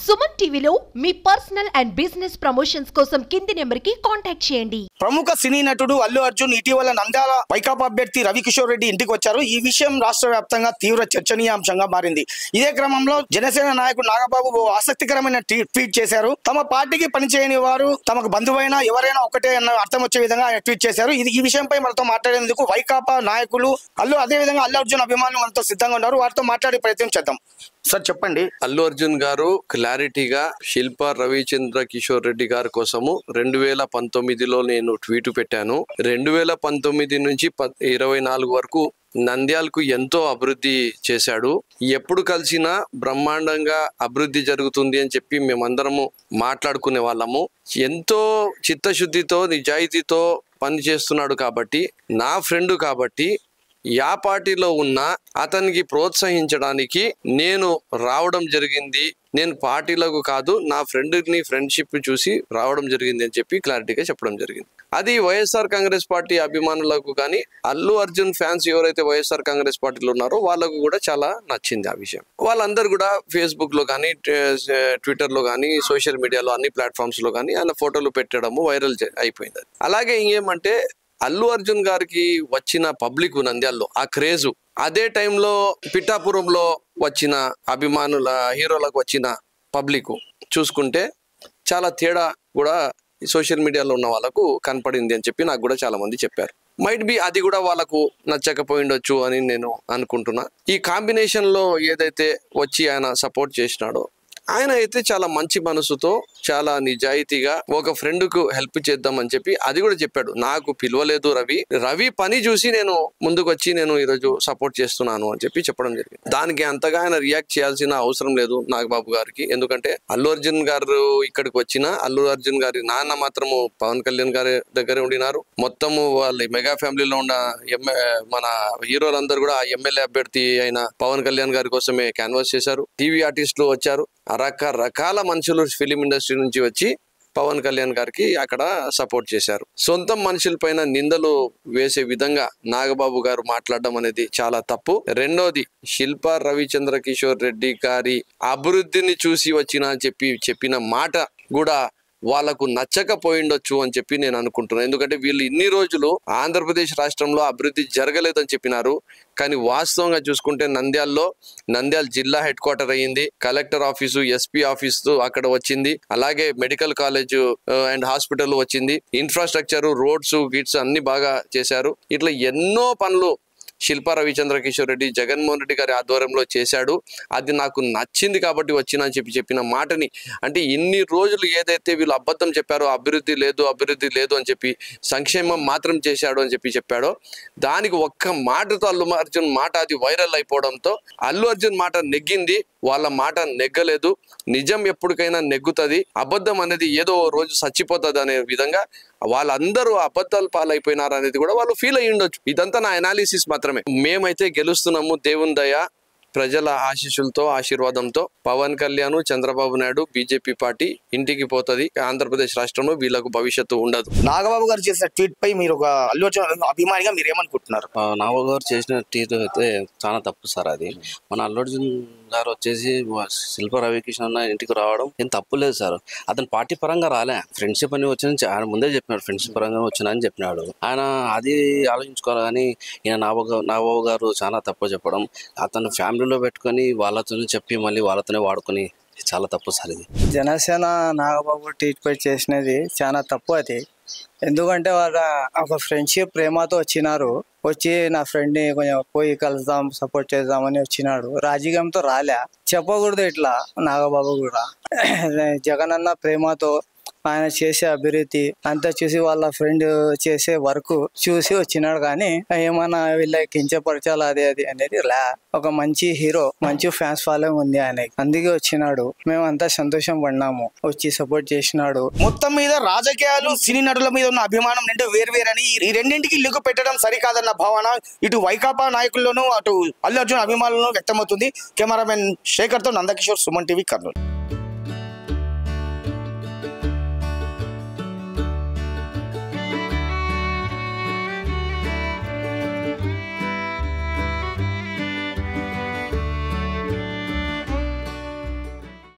సుమన్ టీవీలో మీ personal and business promotions కోసం కింది నెంబర్కి కాంటాక్ట్ చేయండి. ప్రముఖ సినీ నటుడు అల్లు అర్జున్ ఇటీవల నంద్యాల వైకాపా అభ్యర్థి రవికిషోర్ రెడ్డి ఇంటికి వచ్చారు. ఈ విషయం రాష్ట్ర వ్యాప్తంగా తీవ్ర చర్చనీయాంశంగా మారింది. ఇదే క్రమంలో జనసేన నాయకుడు నాగబాబు ఓ ఆసక్తికరమైన ట్వీట్ చేశారు. తమ పార్టీకి పనిచేయని వారు తమకు బంధువైనా ఎవరైనా ఒకటే అన్న అర్థం వచ్చే విధంగా ఆయన ట్వీట్ చేశారు. ఈ విషయంపై మనతో మాట్లాడేందుకు వైకాపా నాయకులు అదే విధంగా అల్లు అర్జున్ అభిమానులు మనతో సిద్ధంగా ఉన్నారు. వారితో మాట్లాడే ప్రయత్నం చేద్దాం. సార్ చెప్పండి. అల్లు అర్జున్ గారు క్లారిటీగా శిల్పా రవిచంద్ర కిషోర్ రెడ్డి గారి కోసము 2019లో నేను ట్వీట్ పెట్టాను. 2019 నుంచి 24 వరకు నంద్యాలకు ఎంతో అభివృద్ధి చేశాడు. ఎప్పుడు కలిసినా బ్రహ్మాండంగా అభివృద్ధి జరుగుతుంది అని చెప్పి మేమందరము మాట్లాడుకునే వాళ్ళము. ఎంతో చిత్తశుద్ధితో నిజాయితీతో పని చేస్తున్నాడు కాబట్టి, నా ఫ్రెండ్ కాబట్టి, యా పార్టీలో ఉన్నా అతనికి ప్రోత్సహించడానికి నేను రావడం జరిగింది. నేను పార్టీలకు కాదు, నా ఫ్రెండ్ని ఫ్రెండ్షిప్ చూసి రావడం జరిగింది అని చెప్పి క్లారిటీగా చెప్పడం జరిగింది. అది వైఎస్ఆర్ కాంగ్రెస్ పార్టీ అభిమానులకు కానీ, అల్లు అర్జున్ ఫ్యాన్స్ ఎవరైతే వైఎస్ఆర్ కాంగ్రెస్ పార్టీలో ఉన్నారో వాళ్ళకు కూడా చాలా నచ్చింది ఆ విషయం. వాళ్ళందరూ కూడా ఫేస్బుక్ లో కానీ, ట్విట్టర్ లో కానీ, సోషల్ మీడియాలో అన్ని ప్లాట్ఫామ్స్ లో కానీ ఆయన ఫోటోలు పెట్టడము వైరల్ అయిపోయింది. అలాగే ఇంకేమంటే అల్లు అర్జున్ గారికి వచ్చిన పబ్లిక్ నంద్యాల్లో ఆ క్రేజు, అదే టైంలో పిఠాపురంలో వచ్చిన అభిమానుల హీరోలకు వచ్చిన పబ్లిక్ చూసుకుంటే చాలా తేడా కూడా సోషల్ మీడియాలో ఉన్న వాళ్ళకు కనపడింది అని చెప్పి నాకు కూడా చాలా మంది చెప్పారు. మైట్ బి అది కూడా వాళ్ళకు నచ్చకపోయిండొచ్చు అని నేను అనుకుంటున్నా. ఈ కాంబినేషన్ లో ఏదైతే వచ్చి ఆయన సపోర్ట్ చేసినాడో, ఆయన అయితే చాలా మంచి మనసుతో చాలా నిజాయితీగా ఒక ఫ్రెండ్ కు హెల్ప్ చేద్దామని చెప్పి అది కూడా చెప్పాడు. నాకు పిలవలేదు రవి పని చూసి నేను ముందుకు వచ్చి నేను ఈరోజు సపోర్ట్ చేస్తున్నాను అని చెప్పి చెప్పడం జరిగింది. దానికి అంతగా ఆయన రియాక్ట్ చేయాల్సిన అవసరం లేదు నాగబాబు గారికి. ఎందుకంటే అల్లు అర్జున్ గారు ఇక్కడికి వచ్చిన అల్లు అర్జున్ గారి నాన్న మాత్రము పవన్ కళ్యాణ్ గారి దగ్గరే ఉండినారు. మొత్తము వాళ్ళ మెగా ఫ్యామిలీలో ఉన్న మన హీరోలందరూ కూడా ఎమ్మెల్యే అభ్యర్థి అయిన పవన్ కళ్యాణ్ గారి కోసమే క్యాన్వాస్ చేశారు. టీవీ ఆర్టిస్టులు వచ్చారు. రకరకాల మనుషులు ఫిలిం ఇండస్ట్రీ నుంచి వచ్చి పవన్ కళ్యాణ్ గారికి అక్కడ సపోర్ట్ చేశారు. సొంత మనుషుల పైన నిందలు వేసే విధంగా నాగబాబు గారు మాట్లాడడం అనేది చాలా తప్పు. రెండోది, శిల్పా రవిచంద్ర కిషోర్ రెడ్డి గారి అభివృద్ధిని చూసి చెప్పిన మాట కూడా వాళ్ళకు నచ్చకపోయిండొచ్చు అని చెప్పి నేను అనుకుంటున్నాను. ఎందుకంటే వీళ్ళు ఇన్ని రోజులు ఆంధ్రప్రదేశ్ రాష్ట్రంలో అభివృద్ధి జరగలేదని చెప్పినారు. కానీ వాస్తవంగా చూసుకుంటే నంద్యాల జిల్లా హెడ్ క్వార్టర్ అయ్యింది. కలెక్టర్ ఆఫీసు, ఎస్పీ ఆఫీసు అక్కడ వచ్చింది. అలాగే మెడికల్ కాలేజ్ అండ్ హాస్పిటల్ వచ్చింది. ఇన్ఫ్రాస్ట్రక్చర్, రోడ్స్, గిట్స్ అన్ని బాగా చేశారు. ఇట్లా ఎన్నో పనులు శిల్పా రవిచంద్ర కిషోర్ రెడ్డి జగన్మోహన్ రెడ్డి గారి ఆధ్వర్యంలో చేశాడు. అది నాకు నచ్చింది కాబట్టి వచ్చినా అని చెప్పిన మాటని, అంటే ఇన్ని రోజులు ఏదైతే వీళ్ళు అబద్ధం చెప్పారో, అభివృద్ధి లేదు అని చెప్పి సంక్షేమం మాత్రం చేశాడు అని చెప్పాడో, దానికి ఒక్క మాటతో అల్లు అర్జున్ మాట అది వైరల్ అయిపోవడంతో అల్లు అర్జున్ మాట నెగ్గింది, వాళ్ళ మాట నెగ్గలేదు. నిజం ఎప్పటికైనా నెగ్గుతుంది, అబద్ధం అనేది ఏదో రోజు చచ్చిపోతుంది అనే విధంగా వాళ్ళందరూ అబద్ధాలు పాలైపోయినారు అనేది కూడా వాళ్ళు ఫీల్ అయ్యి ఉండొచ్చు. ఇదంతా నా అనాలిసిస్ మాత్రమే. మేమైతే గెలుస్తున్నాము, దేవుని దయ, ప్రజల ఆశీస్సులతో, ఆశీర్వాదంతో. పవన్ కళ్యాణ్, చంద్రబాబు నాయుడు, బీజేపీ పార్టీ ఇంటికి పోతుంది. ఆంధ్రప్రదేశ్ రాష్ట్రంలో వీళ్ళకు భవిష్యత్తు ఉండదు. నాగబాబు గారు చేసిన ట్వీట్ పై మీరు ఒక అల్లు అర్జున్ అభిమానిగా మీరు ఏమనుకుంటున్నారు? నాగబాబు గారు చేసిన ట్వీట్ అయితే చాలా తప్పు సార్. అది మన అల్లు అర్జున్ గారు వచ్చేసి శిల్పా రవికిషన్ ఇంటికి రావడం ఏం తప్పు లేదు సార్. అతను పార్టీ పరంగా రాలే, ఫ్రెండ్షిప్ అని వచ్చిన ఆయన ముందే చెప్పినాడు, ఫ్రెండ్షిప్ పరంగా వచ్చినా అని చెప్పినాడు. ఆయన అది ఆలోచించుకోవాలి. కానీ ఈయన నాగబాబు గారు చాలా తప్పు చెప్పడం, అతను ఫ్యామిలీలో పెట్టుకొని వాళ్ళతో చెప్పి మళ్ళీ వాళ్ళతోనే వాడుకొని చాలా తప్పు సార్. ఇది జనసేన నాగబాబు ట్వీట్ పై చేసినది చాలా తప్పు. అది ఎందుకంటే వాళ్ళ ఒక ఫ్రెండ్షిప్ ప్రేమతో వచ్చి నా ఫ్రెండ్ని కొంచెం పోయి కలుద్దాం, సపోర్ట్ చేద్దామని వచ్చినాడు. రాజకీయంతో రాలే. చెప్పకూడదు ఇట్లా. నాగబాబు కూడా జగన్ అన్న ప్రేమతో ఆయన చేసే అభివృద్ధి అంతా చూసి వాళ్ళ ఫ్రెండ్ చేసే వర్క్ చూసి వచ్చినాడు. కానీ ఏమన్నా వీళ్ళకి కించపరచాలి అది అనేది లే. ఒక మంచి హీరో, మంచి ఫ్యాన్స్ ఫాలోయింగ్ ఉంది ఆయనకి, అందుకే వచ్చినాడు. మేమంతా సంతోషం పడినాము, వచ్చి సపోర్ట్ చేసినాడు. మొత్తం మీద రాజకీయాలు, సినీ నటుల మీద ఉన్న అభిమానం రెండు వేరువేరని, ఈ రెండింటికి లింక్ పెట్టడం సరికాదన్న భావన ఇటు వైకాపా నాయకుల్లోనూ అటు అల్లు అర్జున్ అభిమానులను వ్యక్తమవుతుంది. కెమెరామెన్ శేఖర్తో నందకిషోర్, సుమన్ టీవీ, కర్నూలు.